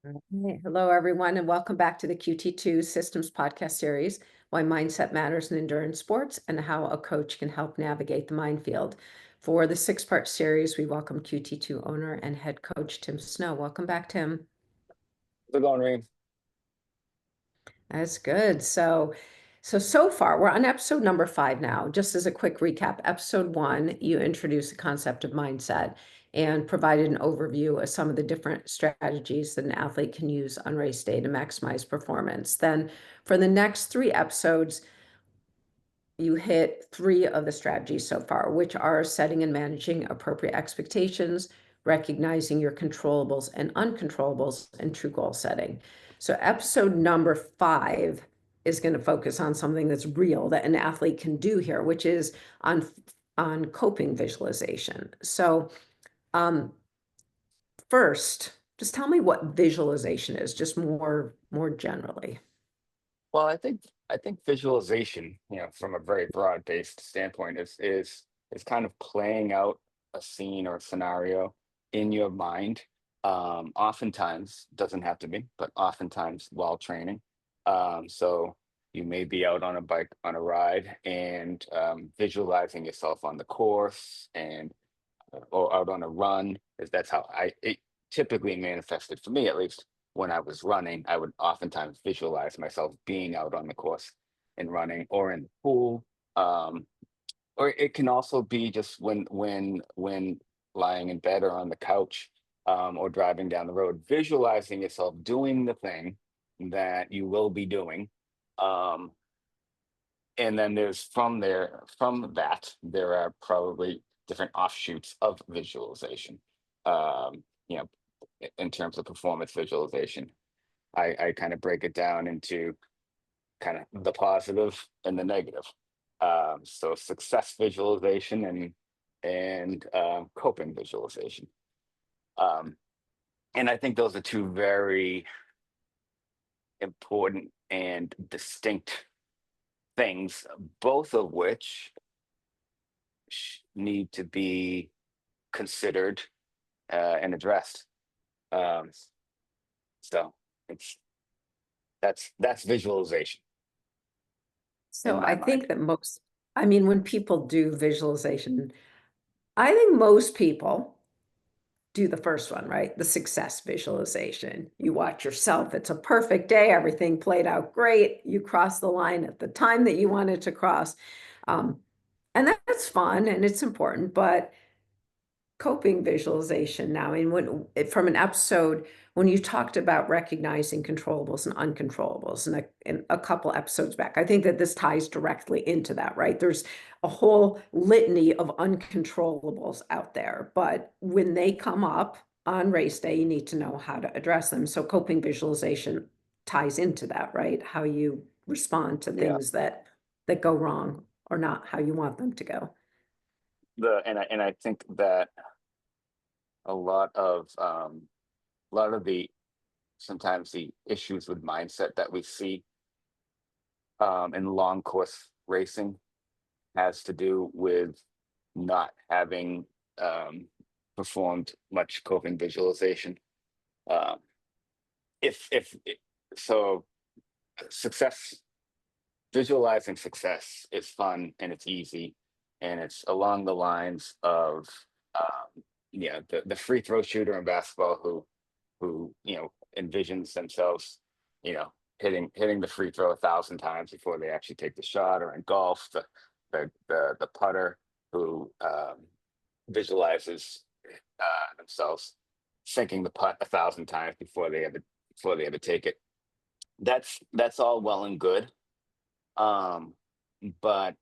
Hey, hello, everyone, and welcome back to the QT2 Systems podcast series, Why Mindset Matters in Endurance Sports and How a Coach Can Help Navigate the Minefield. For the six-part series, we welcome QT2 owner and head coach Tim Snow. Welcome back, Tim. How's it going, Reem? That's good. So far, we're on episode number 5 now. Just as a quick recap, episode 1, you introduced the concept of mindset and provided an overview of some of the different strategies that an athlete can use on race day to maximize performance. Then, for the next 3 episodes, you hit 3 of the strategies so far, which are setting and managing appropriate expectations, recognizing your controllables and uncontrollables, and true goal setting. So episode number 5 is going to focus on something that's real that an athlete can do here, which is on coping visualization. So first, just tell me what visualization is, just more generally. Well, I think visualization, from a very broad-based standpoint, is kind of playing out a scene or a scenario in your mind. Oftentimes, doesn't have to be, but oftentimes while training. So you may be out on a bike on a ride and visualizing yourself on the course and or out on a run. Is that's how it typically manifested for me, at least when I was running. I would oftentimes visualize myself being out on the course and running, or in the pool. Um, or it can also be just when lying in bed or on the couch, or driving down the road, visualizing yourself doing the thing that you will be doing. Um, and then from that, there are probably different offshoots of visualization. Um, you know, in terms of performance visualization, I kind of break it down into kind of the positive and the negative. So success visualization and coping visualization. Um, and I think those are two very important and distinct things, both of which need to be considered and addressed. Um, so it's that's visualization So in my I mind. think that I mean, when people do visualization, I think most people do the first one, right? The success visualization. You watch yourself. It's a perfect day. Everything played out great. You crossed the line at the time that you wanted to cross. Um, and that's fun and it's important, but coping visualization now, and from an episode when you talked about recognizing controllables and uncontrollables in a couple episodes back, I think that this ties directly into that, right? There's a whole litany of uncontrollables out there, but when they come up on race day, you need to know how to address them. So coping visualization ties into that, right? How you respond to Yeah. things that go wrong or not how you want them to go. And I think that a lot of the sometimes the issues with mindset that we see in long course racing has to do with not having um, performed much coping visualization. Um, if so, success visualizing success is fun and it's easy, and it's along the lines of the free throw shooter in basketball who envisions themselves you know hitting the free throw 1,000 times before they actually take the shot, or in golf the putter who visualizes themselves sinking the putt 1,000 times before they ever take it. That's all well and good, um, but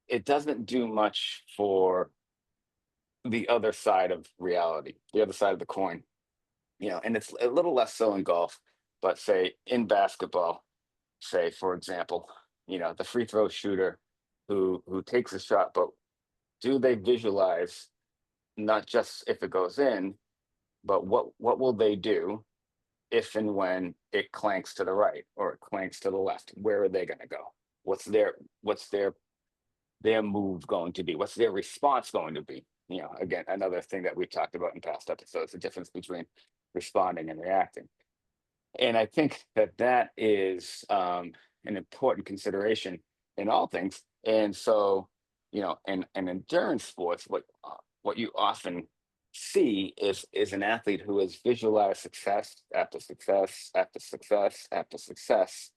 it doesn't do much for the other side of reality, the other side of the coin. And it's a little less so in golf, but say in basketball, say for example, the free throw shooter who takes a shot, but do they visualize not just if it goes in, but what will they do if and when it clanks to the right or it clanks to the left? Where are they going to go? What's their move going to be? What's their response going to be? Again, another thing that we've talked about in past episodes: the difference between responding and reacting. And I think that that is an important consideration in all things. And so, in endurance sports, what you often see is an athlete who has visualized success after success after success after success,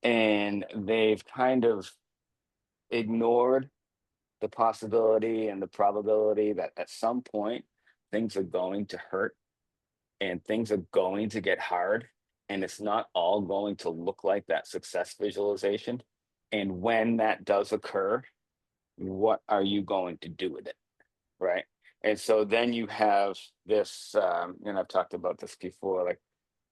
and they've kind of ignored the possibility and the probability that at some point things are going to hurt and things are going to get hard, and it's not all going to look like that success visualization. And when that does occur, what are you going to do with it? Right. And so then you have this, and I've talked about this before, like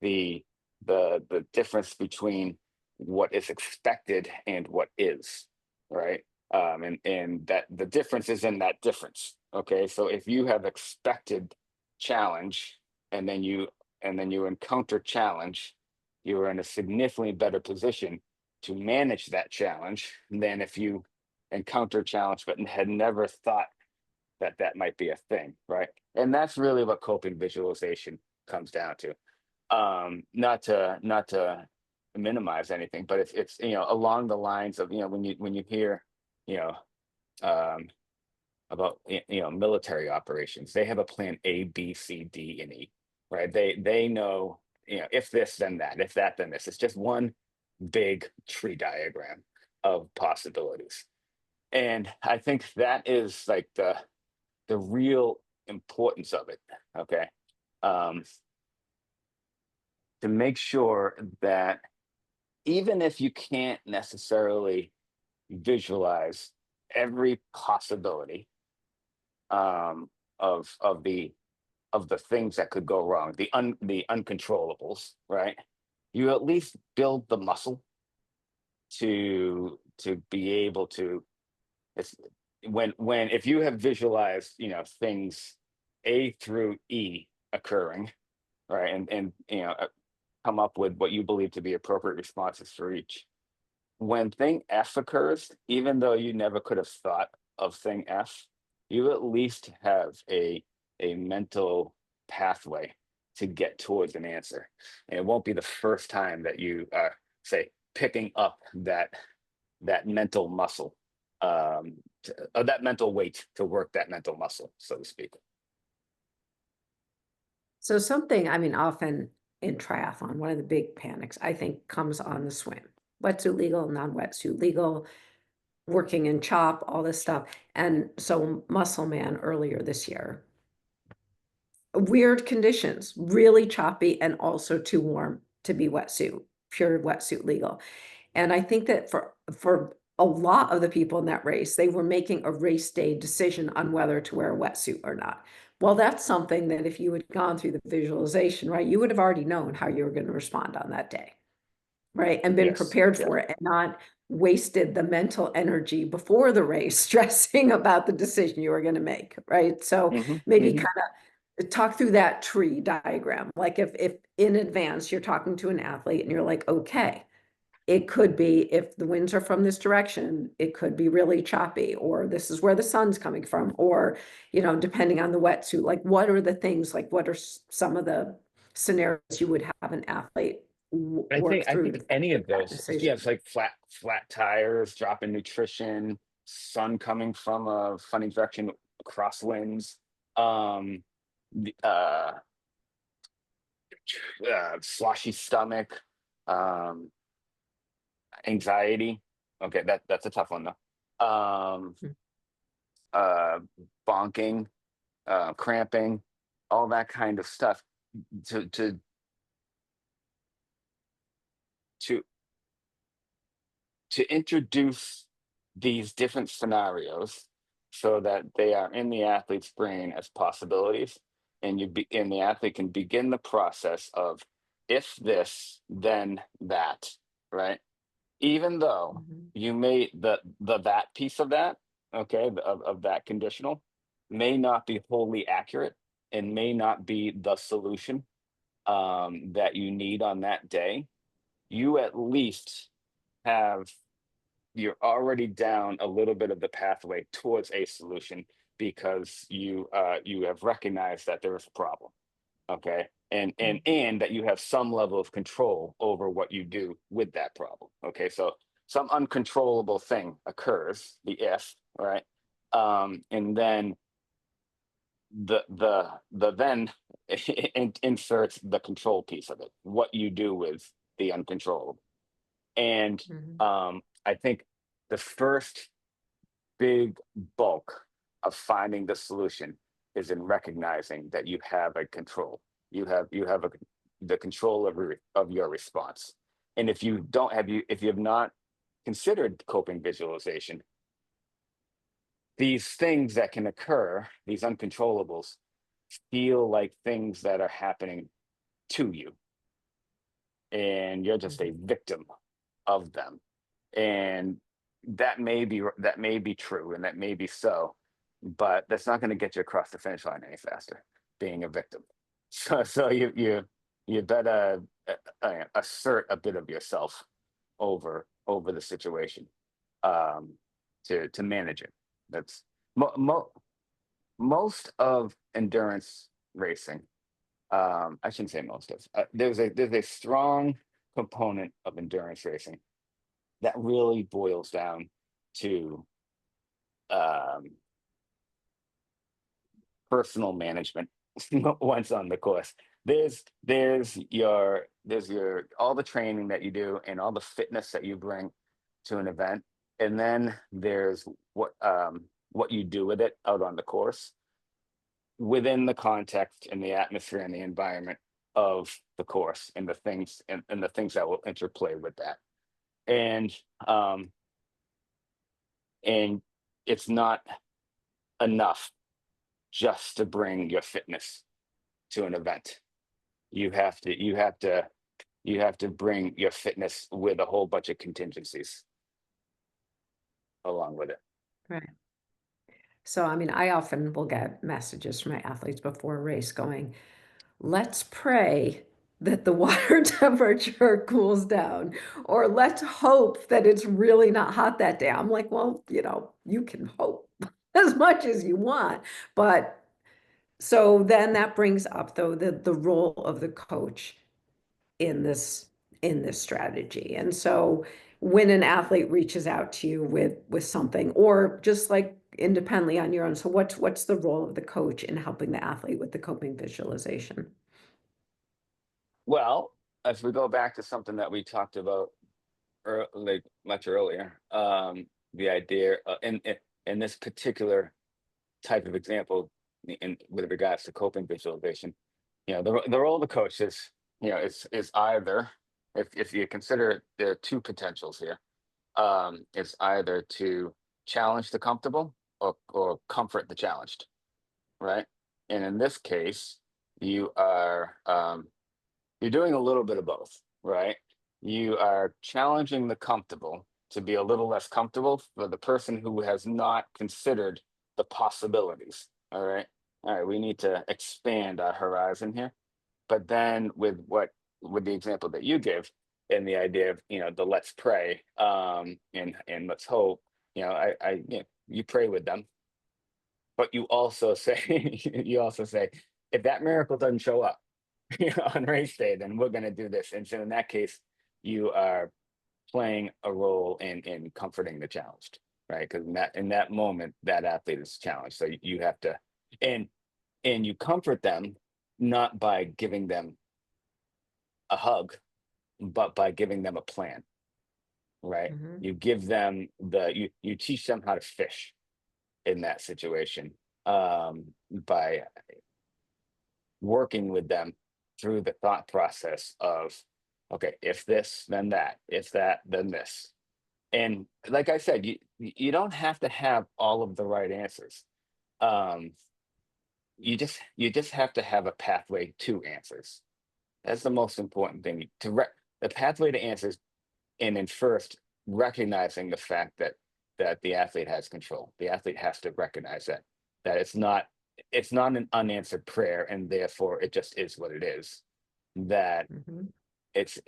the the difference between what is expected and what is, right? And that the difference is in that difference. Okay, so if you have expected challenge and then you encounter challenge, you are in a significantly better position to manage that challenge than if you encounter challenge but had never thought that that might be a thing, right? And that's really what coping visualization comes down to. Not to minimize anything, but it's along the lines of when you hear you know um, about military operations, they have a plan A, B, C, D, and E, right? They know if this then that, if that then this. It's just one big tree diagram of possibilities, and I think that is like the real importance of it. Okay. Um, to make sure that even if you can't necessarily visualize every possibility of the things that could go wrong, the uncontrollables, right? You at least build the muscle to be able to. It's when if you have visualized things A through E occurring, right, and come up with what you believe to be appropriate responses for each. When thing F occurs, even though you never could have thought of thing F, you at least have a mental pathway to get towards an answer. And it won't be the first time that you are, say, picking up that mental muscle, that mental weight to work that mental muscle, so to speak. So something, I mean, often in triathlon, one of the big panics, I think, comes on the swim. Wetsuit legal, non-wetsuit legal, working in chop, all this stuff. And so Muscle Man earlier this year, weird conditions, really choppy and also too warm to be wetsuit, pure wetsuit legal. And I think that for a lot of the people in that race, they were making a race day decision on whether to wear a wetsuit or not. Well, that's something that if you had gone through the visualization, right, you would have already known how you were going to respond on that day, right? And been Yes. prepared Yeah. for it and not wasted the mental energy before the race stressing about the decision you were going to make, right? So Hmm. maybe Hmm. kind of talk through that tree diagram. Like if in advance you're talking to an athlete and you're like, okay, it could be if the winds are from this direction, it could be really choppy, or this is where the sun's coming from, or, depending on the wetsuit, like what are the things, like what are some of the scenarios you would have an athlete I think work I through think to any of make that those, yeah, decision? it's like flat tires, drop in nutrition, sun coming from a funny direction, crosswinds, um, the, sloshy stomach, um, anxiety. Okay, that's a tough one though. Hmm. Uh, bonking, cramping, all that kind of stuff. To to to to introduce these different scenarios so that they are in the athlete's brain as possibilities, and the athlete can begin the process of if this then that, right? Even though Mhm. you may the that piece of that, okay, of that conditional may not be wholly accurate and may not be the solution that you need on that day, you at least have you're already down a little bit of the pathway towards a solution because you have recognized that there is a problem. Okay. Mm. And that you have some level of control over what you do with that problem. Okay. So some uncontrollable thing occurs, the if, right? And then the then inserts the control piece of it, what you do with the uncontrollable. And Mhm. I think the first big bulk of finding the solution is in recognizing that you have a control. You have the control of your response. And if you don't have you if you have not considered coping visualization, these things that can occur, these uncontrollables, feel like things that are happening to you, and you're just a Mhm. victim of them. And that may be true, and that may be so, but that's not going to get you across the finish line any faster, being a victim. So you better assert a bit of yourself over the situation, um to manage it. That's mo- mo- most of endurance racing. I shouldn't say most of. There's a strong component of endurance racing that really boils down to um, personal management once on the course. There's your all the training that you do and all the fitness that you bring to an event, and then there's what you do with it out on the course within the context and the atmosphere and the environment of the course and the things that will interplay with that. And um and it's not enough just to bring your fitness to an event. You have to bring your fitness with a whole bunch of contingencies along with it. Right. So, I mean, I often will get messages from my athletes before a race going, let's pray that the water temperature cools down, or let's hope that it's really not hot that day. I'm like, well, you can hope as much as you want. But so then that brings up though the role of the coach in this in this strategy. And so when an athlete reaches out to you with something, or just like independently on your own, so what's the role of the coach in helping the athlete with the coping visualization? Well, if we go back to something that we talked about like much earlier, the idea in this particular type of example, in with regards to coping visualization, the role of the coach is either, if you consider there are two potentials here, it's either to challenge the comfortable or comfort the challenged, right? And in this case, you are you're doing a little bit of both, right? You are challenging the comfortable to be a little less comfortable for the person who has not considered the possibilities. All right. All right. We need to expand our horizon here. But then with the example that you give and the idea of, the let's pray, and let's hope, you pray with them, but you also say if that miracle doesn't show up, on race day, then we're going to do this. And so in that case, you are playing a role in comforting the challenged, right? Because in that moment, that athlete is challenged. So you have to, and and you comfort them not by giving them a hug, but by giving them a plan, right? Mhm. You teach them how to fish in that situation, by working with them through the thought process of, okay, if this then that, if that then this. And like I said, you don't have to have all of the right answers. um you just have to have a pathway to answers. That's the most important thing, the pathway to answers. And then first, recognizing the fact that the athlete has control. The athlete has to recognize that it's not an unanswered prayer, and therefore it just is what it is. That Mhm. it's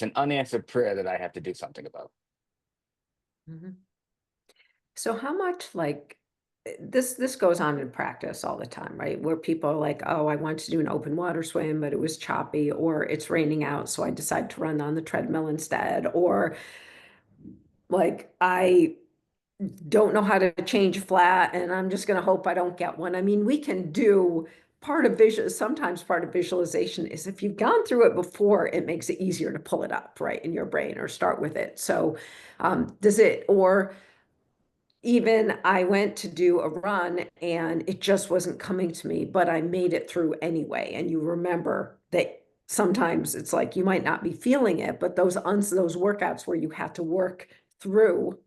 an unanswered prayer that I have to do something about. Mhm. So how much, like, this goes on in practice all the time, right? Where people are like, "Oh, I want to do an open water swim, but it was choppy," or "It's raining out, so I decided to run on the treadmill instead," or like, "I don't know how to change flat, and I'm just gonna hope I don't get one." I mean, we can do sometimes part of visualization is if you've gone through it before, it makes it easier to pull it up, right, in your brain or start with it. So, does it or even I went to do a run and it just wasn't coming to me, but I made it through anyway. And you remember that sometimes it's like you might not be feeling it, but those workouts where you had to work through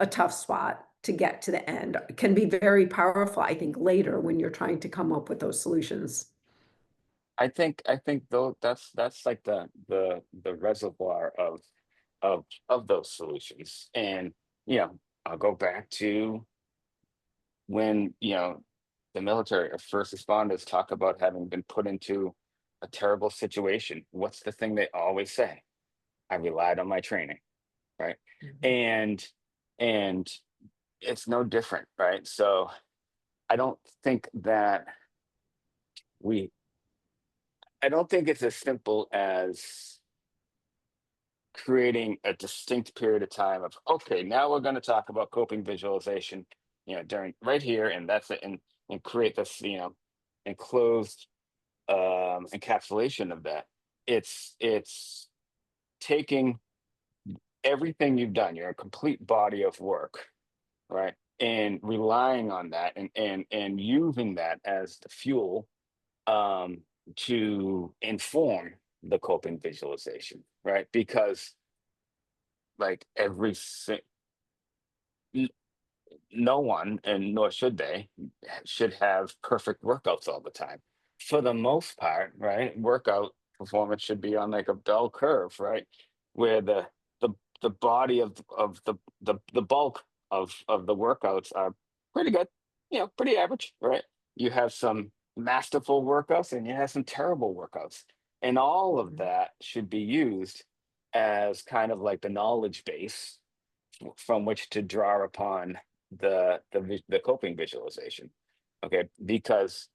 a tough spot to get to the end can be very powerful, I think, later when you're trying to come up with those solutions. I think though that's like the reservoir of those solutions. And I'll go back to when the military or first responders talk about having been put into a terrible situation. What's the thing they always say? I relied on my training, right? Mhm. And and it's no different, right? So I don't think that we I don't think it's as simple as creating a distinct period of time of, okay, now we're going to talk about coping visualization, during right here, and that's it, and create this, enclosed encapsulation of that. It's taking everything you've done, your complete body of work, right, and relying on that, and using that as the fuel, um, to inform the coping visualization, right? Because like n- no one, and nor should they, should have perfect workouts all the time. For the most part, right? Workout performance should be on like a bell curve, right? Where the the body of the bulk of the workouts are pretty good, pretty average, right? You have some masterful workouts and you have some terrible workouts. And all of Mhm. that should be used as kind of like the knowledge base from which to draw upon the coping visualization. Okay, because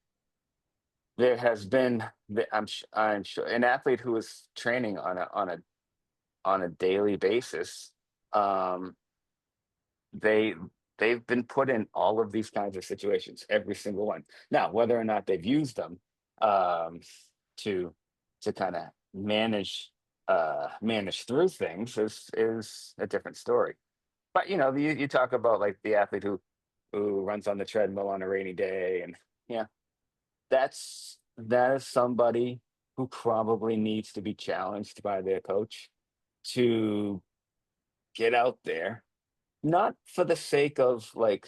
there has been I'm sure an athlete who is training on a daily basis. um they they've been put in all of these kinds of situations, every single one. Now whether or not they've used them, um to kind of manage through things is a different story. But you talk about like the athlete who runs on the treadmill on a rainy day, and yeah, that is somebody who probably needs to be challenged by their coach to get out there, not for the sake of like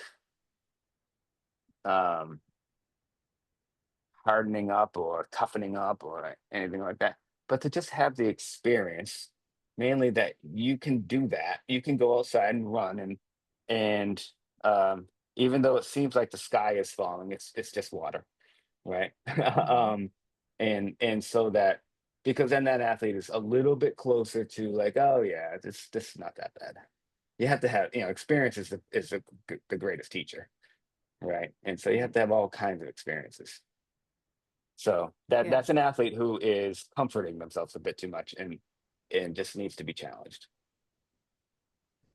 um hardening up or toughening up or anything like that, but to just have the experience, mainly that you can do that. You can go outside and run, and um, even though it seems like the sky is falling, it's just water, right? Mhm. um, and so that, because then that athlete is a little bit closer to like, oh yeah, this is not that bad. You have to have, experience is the greatest teacher, right? And so you have to have all kinds of experiences. So Yeah. that's an athlete who is comforting themselves a bit too much, and just needs to be challenged.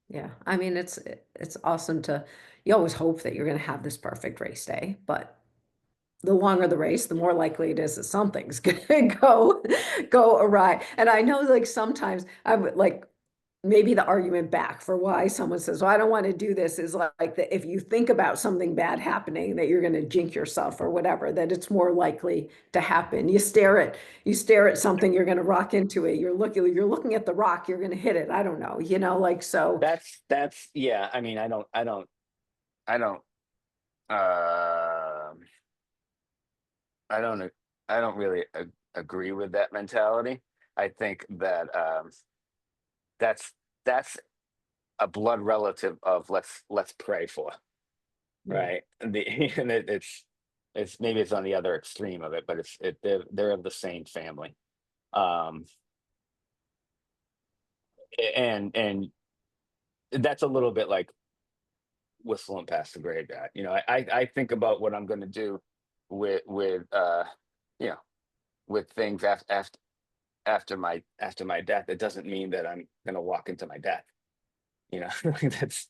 Yeah. I mean, it's awesome to you always hope that you're gonna have this perfect race day, but the longer the race, the more likely it is that something's gonna go awry. And I know like sometimes I would like maybe the argument back for why someone says, "Well, I don't want to do this," is like that if you think about something bad happening, that you're going to jinx yourself or whatever, that it's more likely to happen. You stare at something, you're going to rock into it. You're looking at the rock, you're going to hit it. I don't know, like so. That's yeah. I mean, I don't um I don't ag- I don't really agree with that mentality. I think that that's that's a blood relative of let's pray for, Mm. right? And it's maybe it's on the other extreme of it, but they're of the same family. Um, and that's a little bit like whistling past the graveyard. I think about what I'm going to do with you know with things after my death. It doesn't mean that I'm going to walk into my death. That's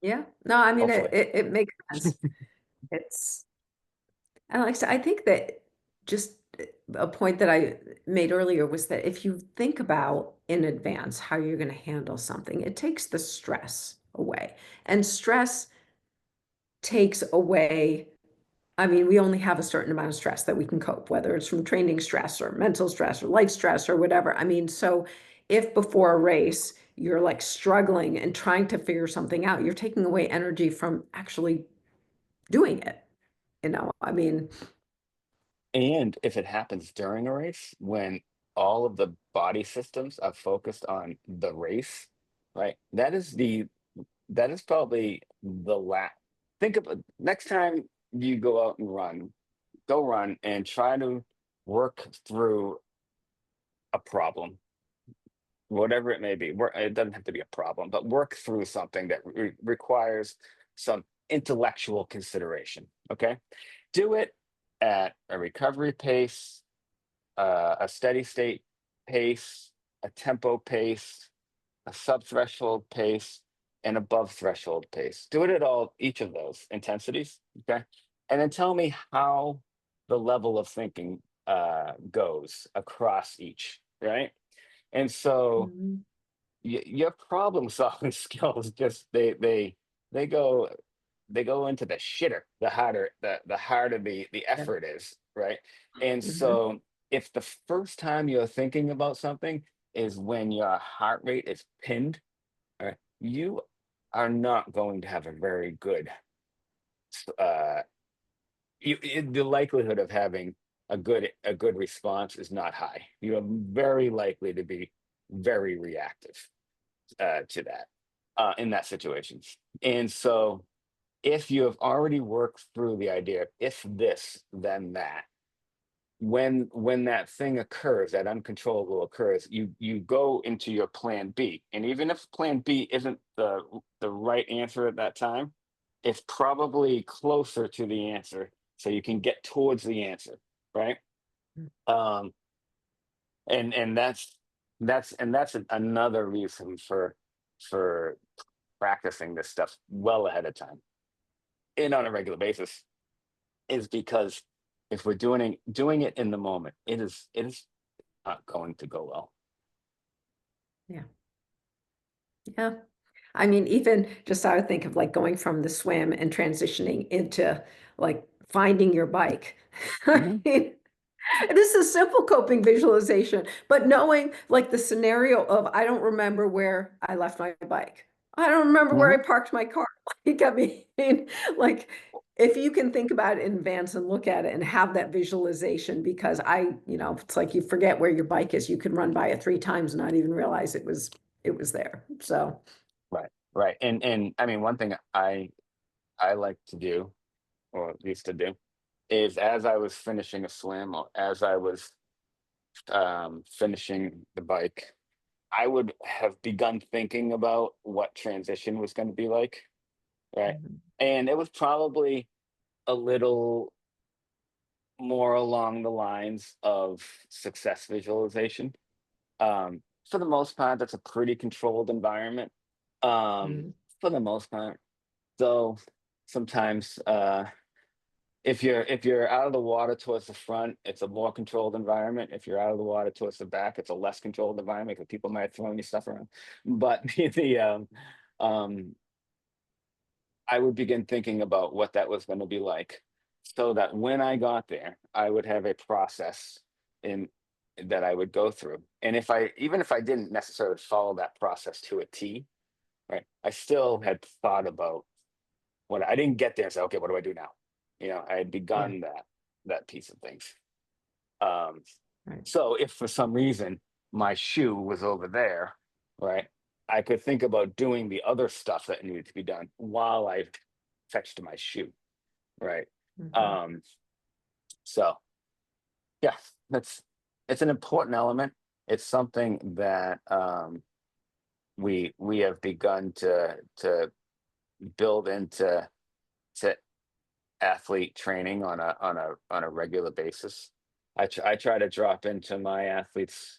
Yeah. No, I mean, hopefully. it makes sense. It's, and like I said, I think that just a point that I made earlier was that if you think about in advance how you're going to handle something, it takes the stress away. And stress takes away, I mean, we only have a certain amount of stress that we can cope, whether it's from training stress or mental stress or life stress or whatever. I mean, so if before a race you're like struggling and trying to figure something out, you're taking away energy from actually doing it. I mean, And if it happens during a race, when all of the body systems are focused on the race, right? That is probably the last. Think of next time you go out and go run and try to work through a problem, whatever it may be. It doesn't have to be a problem, but work through something that requires some intellectual consideration. Okay, do it at a recovery pace, a steady state pace, a tempo pace, a sub-threshold pace, and above threshold pace. Do it at each of those intensities, okay? And then tell me how the level of thinking goes across each, right? And so mhm, your problem solving skills just they go they go into the shitter the harder the yeah, effort is, right? And mhm, so if the first time you're thinking about something is when your heart rate is pinned, all right, you are not going to have a very good uh the likelihood of having a good response is not high. You are very likely to be very reactive to that in that situation. And so, if you have already worked through the idea of if this, then that, when that thing occurs, that uncontrollable occurs, you go into your plan B. And even if plan B isn't the right answer at that time, it's probably closer to the answer, so you can get towards the answer, right? mm, Um, and that's another reason for practicing this stuff well ahead of time and on a regular basis, is because if we're doing it in the moment, it is not going to go well. yeah, yeah. I mean, even just I would think of like going from the swim and transitioning into like finding your bike. I Mhm, mean, this is simple coping visualization, but knowing like the scenario of I don't remember where I left my bike. I don't remember where mhm. I parked my car. Like, I mean, like if you can think about it in advance and look at it and have that visualization, because it's like you forget where your bike is. You can run by it 3 times and not even realize it was there. So, Right, right. And I mean, one thing I like to do, or used to do, is as I was finishing a swim or as I was finishing the bike, I would have begun thinking about what transition was going to be like, right? mhm, And it was probably a little more along the lines of success visualization. For the most part, that's a pretty controlled environment. Um, mhm, for the most part, though, sometimes if you're out of the water towards the front, it's a more controlled environment. If you're out of the water towards the back, it's a less controlled environment because people might throw any stuff around. But um, I would begin thinking about what that was going to be like, so that when I got there, I would have a process in that I would go through. And even if I didn't necessarily follow that process to a T, right, I still had thought about what I didn't get there and say, okay, what do I do now? I had yeah, begun that piece of things. Um, right, so if for some reason my shoe was over there, right, I could think about doing the other stuff that needed to be done while I fetched my shoe, right? mhm, Um, so yeah, that's it's an important element. It's something that we have begun to build into to athlete training on a regular basis. I try to drop into my athletes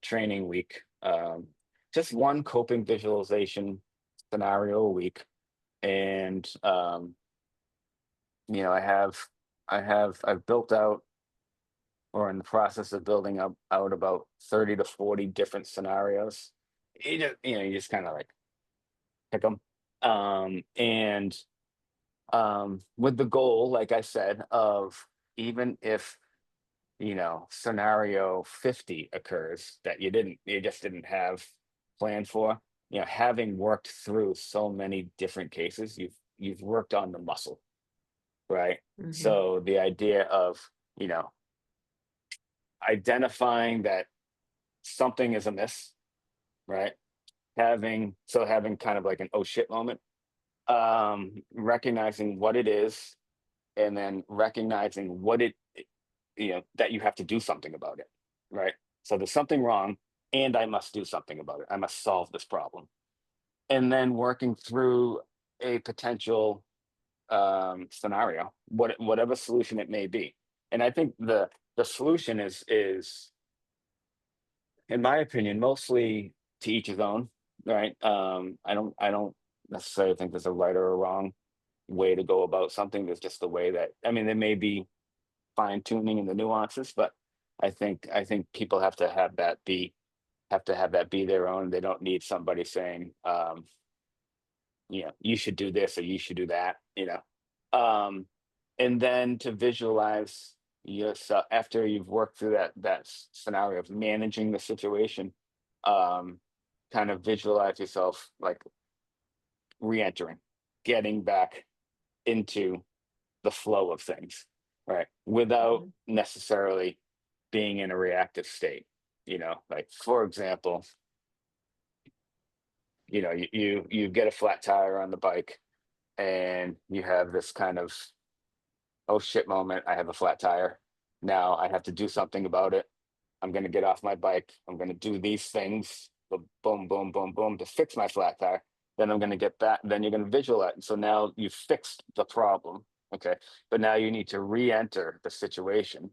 training week, just one coping visualization scenario a week, and I've built out, or in the process of building up out, about 30 to 40 different scenarios. You just kind of like pick them, and with the goal, like I said, of, even if scenario 50 occurs that you just didn't have planned for, having worked through so many different cases, you've worked on the muscle, right? Mhm. So the idea of, you know identifying that something is amiss, right? Having kind of like an oh shit moment, recognizing what it is, and then recognizing what that you have to do something about it, right? So there's something wrong, and I must do something about it. I must solve this problem, and then working through a potential scenario, whatever solution it may be. And I think the solution is, in my opinion, mostly to each his own, right? I don't necessarily think there's a right or a wrong way to go about something. There's just the way that, I mean, there may be fine tuning in the nuances, but I think people have to have that be their own. They don't need somebody saying, you should do this or you should do that. Um, and then to visualize yourself after you've worked through that scenario of managing the situation, um, kind of visualize yourself like re-entering, getting back into the flow of things, right? Without Mhm. necessarily being in a reactive state. Like, for example, you get a flat tire on the bike, and you have this kind of oh shit moment. I have a flat tire. Now I have to do something about it. I'm going to get off my bike. I'm going to do these things, boom, boom, boom, boom, to fix my flat tire. Then I'm going to get back. Then you're going to visualize. So now you've fixed the problem. Okay. But now you need to re enter the situation.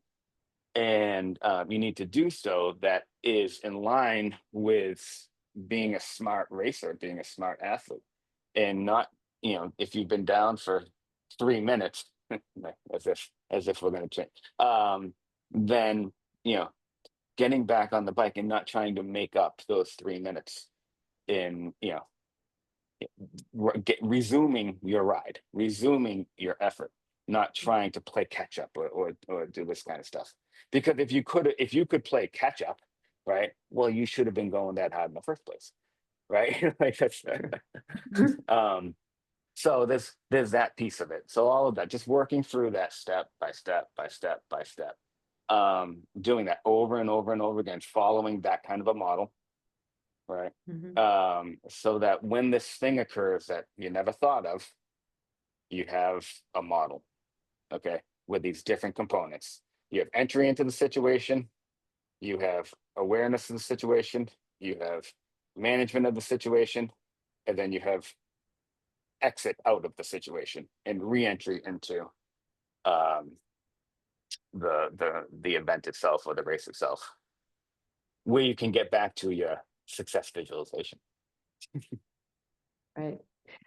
And you need to do so that is in line with being a smart racer, being a smart athlete, and not, if you've been down for 3 minutes, like, as if we're going to change, then you know getting back on the bike and not trying to make up those 3 minutes in, resuming your ride, resuming your effort, not trying to play catch up, or do this kind of stuff. Because if you could play catch up, right? Well, you should have been going that hard in the first place, right? Like that's True. um so there's that piece of it. So all of that, just working through that step by step by step by step, doing that over and over and over again, following that kind of a model, right? Mhm. So that when this thing occurs that you never thought of, you have a model, okay, with these different components. You have entry into the situation, you have awareness of the situation, you have management of the situation, and then you have exit out of the situation and re-entry into um, the event itself, or the race itself, where you can get back to your success visualization. Right.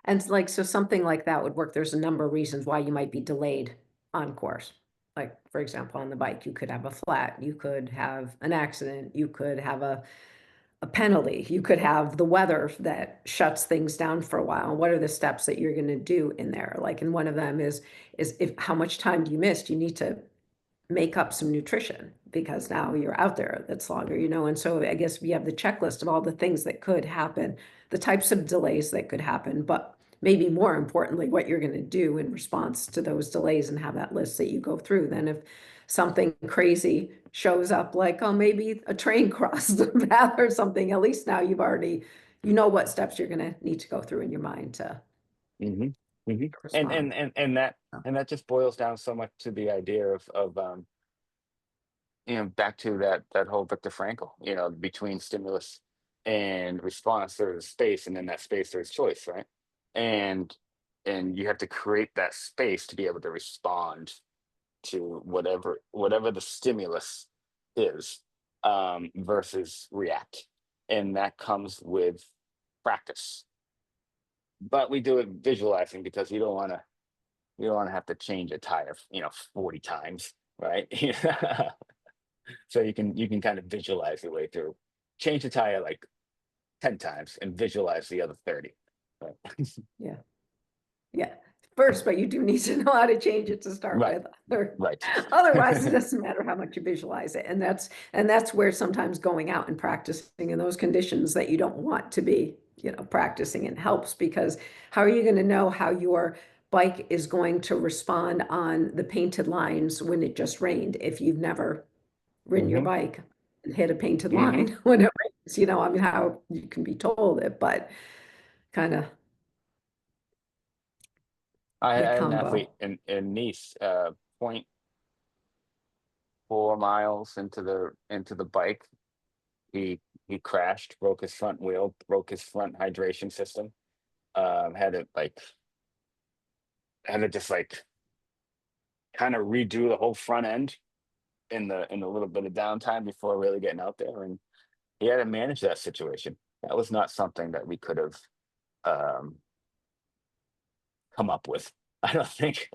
And like, so something like that would work. There's a number of reasons why you might be delayed on course. Like, for example, on the bike, you could have a flat, you could have an accident, you could have a penalty, you could have the weather that shuts things down for a while. What are the steps that you're going to do in there? Like, and one of them is if how much time do you miss? Do you need to make up some nutrition because now you're out there that's longer. And so I guess we have the checklist of all the things that could happen, the types of delays that could happen, but maybe more importantly, what you're going to do in response to those delays, and have that list that you go through. Then if something crazy shows up, like, oh, maybe a train crossed the path or something, at least now you know what steps you're going to need to go through in your mind to Hmm. Hmm. and respond. and and and that and that just boils down so much to the idea of back to that whole Viktor Frankl, between stimulus and response there's space, and in that space there's choice, right? And you have to create that space to be able to respond to whatever the stimulus is, versus react. And that comes with practice. But we do it visualizing because you don't want to have to change a tire, 40 times, right? So you can kind of visualize your way through. Change the tire like 10 times and visualize the other 30. Right. Yeah. Yeah. First, but you do need to know how to change it to start Right. with. Or Right. otherwise, it doesn't matter how much you visualize it. And that's where sometimes going out and practicing in those conditions that you don't want to be, practicing it helps, because how are you going to know how your bike is going to respond on the painted lines when it just rained if you've never ridden your Hmm. bike and hit a painted Hmm. line when it rains? I mean, how you can be told it, but kind of I the had an athlete combo. in Nice, 0.4 miles into the bike. He crashed, broke his front wheel, broke his front hydration system. Had to just like kind of redo the whole front end in the little bit of downtime before really getting out there, and he had to manage that situation. That was not something that we could have um, come up with. I don't think,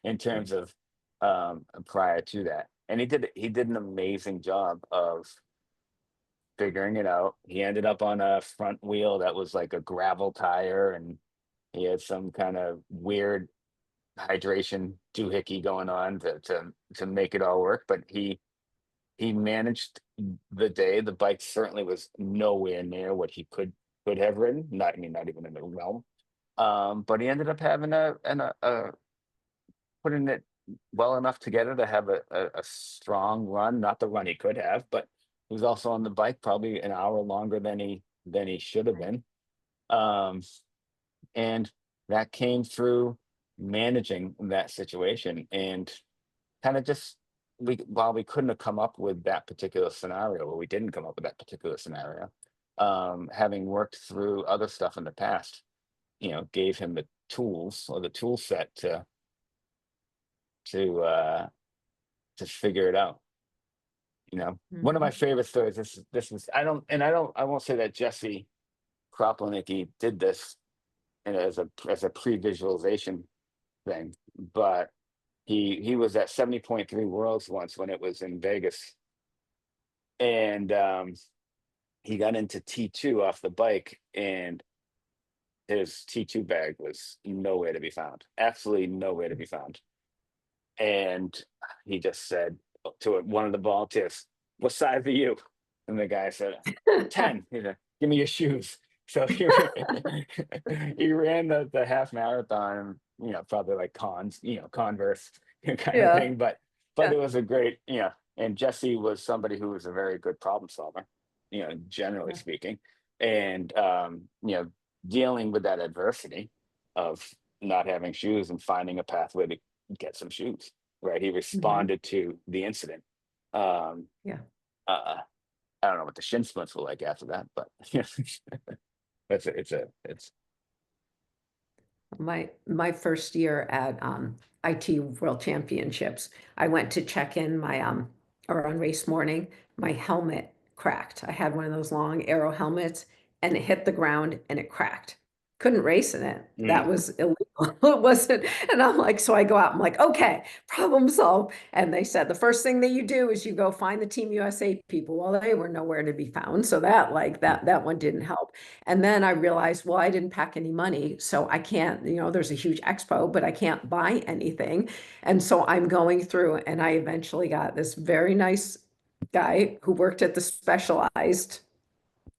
in terms of, prior to that. And he did an amazing job of figuring it out. He ended up on a front wheel that was like a gravel tire, and he had some kind of weird hydration doohickey going on to make it all work. But he managed the day. The bike certainly was nowhere near what he could have ridden. Not, I mean, not even in the realm. But he ended up having a putting it well enough together to have a strong run. Not the run he could have, but he was also on the bike probably an hour longer than he should have been. Um, and that came through managing that situation, and kind of just, while we couldn't have come up with that particular scenario, or we didn't come up with that particular scenario, having worked through other stuff in the past, gave him the tools, or the tool set to uh to figure it out. One of my Mhm. favorite stories. This is I won't say that Jesse Kropelnicki did this as a pre-visualization thing, but he was at 70.3 Worlds once when it was in Vegas, and he got into T2 off the bike, and his T2 bag was nowhere to be found. Absolutely nowhere to be found. And he just said to one of the volunteers, "What size are you?" And the guy said, 10. He said, "Give me your shoes." So he ran the half marathon, probably like Converse kind of Yeah, thing. But yeah, it was a great, and Jesse was somebody who was a very good problem solver, generally yeah. speaking. And dealing with that adversity of not having shoes and finding a pathway to get some shoes, right? He Mhm. responded to the incident. Um, Yeah. uh, I don't know what the shin splints were like after that, but it's. My first year at IT World Championships, I went to check in or on race morning, my helmet cracked. I had one of those long arrow helmets, and it hit the ground and it cracked. Couldn't race in it. That Mm, was illegal. It wasn't. And I'm like, so I go out, I'm like, okay, problem solved. And they said the first thing that you do is you go find the Team USA people. Well, they were nowhere to be found. So that, like, mm, that one didn't help. And then I realized, well, I didn't pack any money, so I can't, there's a huge expo, but I can't buy anything. And so I'm going through, and I eventually got this very nice guy who worked at the Specialized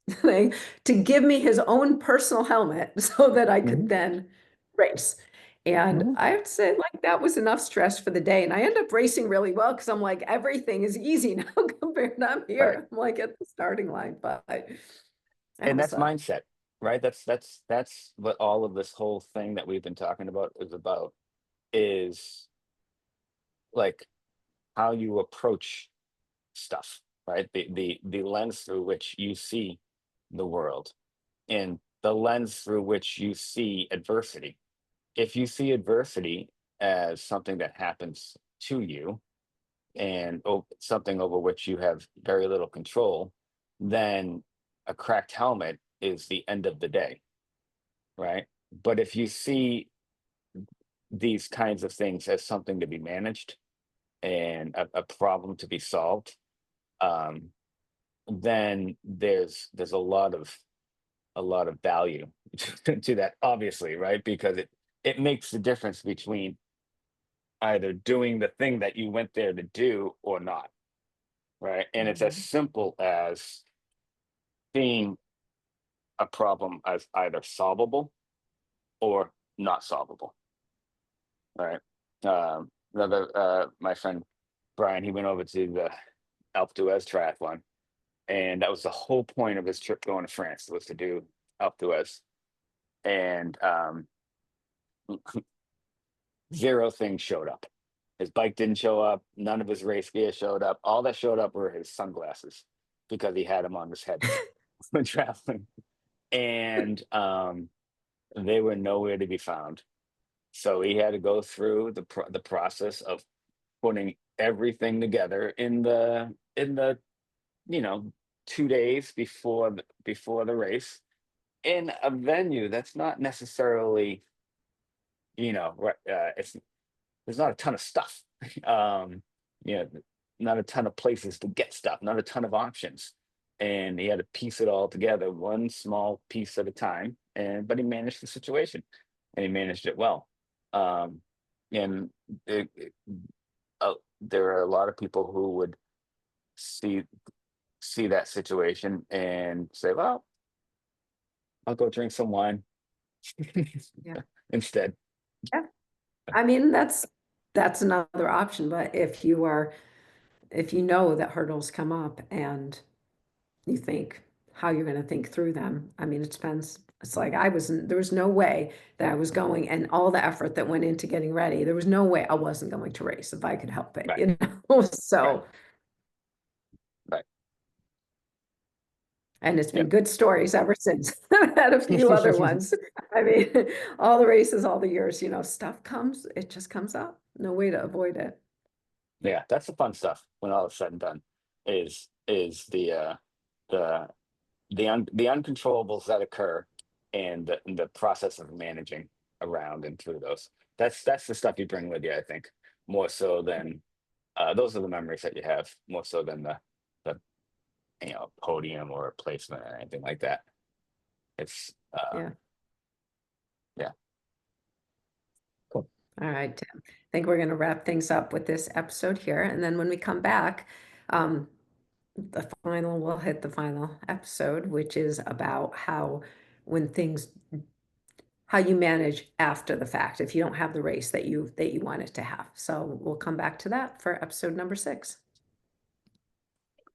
thing to give me his own personal helmet so that I could mhm, then race. And mhm. I have to say, like, that was enough stress for the day. And I end up racing really well because I'm like, everything is easy now compared to I'm Right. here. I'm like at the starting line, but that And was that's mindset, right? That's what all of this whole thing that we've been talking about is about, is like how you approach stuff, right? The lens through which you see the world and the lens through which you see adversity. If you see adversity as something that happens to you and something over which you have very little control, then a cracked helmet is the end of the day, right? But if you see these kinds of things as something to be managed and a problem to be solved, um, then there's a lot of value to that, obviously, right? Because it makes the difference between either doing the thing that you went there to do or not, right? And it's as Mhm. simple as seeing a problem as either solvable or not solvable, right? My friend Brian, he went over to the Alpe d'Huez triathlon, and that was the whole point of his trip going to France was to do Alpe d'Huez, and zero things showed up. His bike didn't show up. None of his race gear showed up. All that showed up were his sunglasses because he had them on his head when traveling, and they were nowhere to be found. So he had to go through the process of putting everything together in the you know 2 days before the race in a venue that's not necessarily it's there's not a ton of stuff. um, you know, not a ton of places to get stuff, not a ton of options. And he had to piece it all together, one small piece at a time. And but he managed the situation, and he managed it well. Um, and it, there are a lot of people who would see see that situation and say, "Well, I'll go drink some wine Yeah. instead." Yeah. I mean, that's another option, but if you know that hurdles come up and you think how you're going to think through them. I mean, it depends. It's like there was no way that I was going and all the effort that went into getting ready. There was no way I wasn't going to race if I could help it, Right, you know? right, So, right. and it's been Yep. good stories ever since. I've had a few other ones. I mean, all the races, all the years, stuff comes, it just comes up. No way to avoid it. Yeah, that's the fun stuff when all is said and done. Is the the uncontrollables that occur and the process of managing around and through those. That's the stuff you bring with you, I think, more so than those are the memories that you have more so than the podium or placement or anything like that. It's Yeah. yeah, cool. All right, Tim. I think we're going to wrap things up with this episode here. And then when we come back, um, we'll hit the final episode, which is about when things, how you manage after the fact, if you don't have the race that you wanted to have. So we'll come back to that for episode number 6.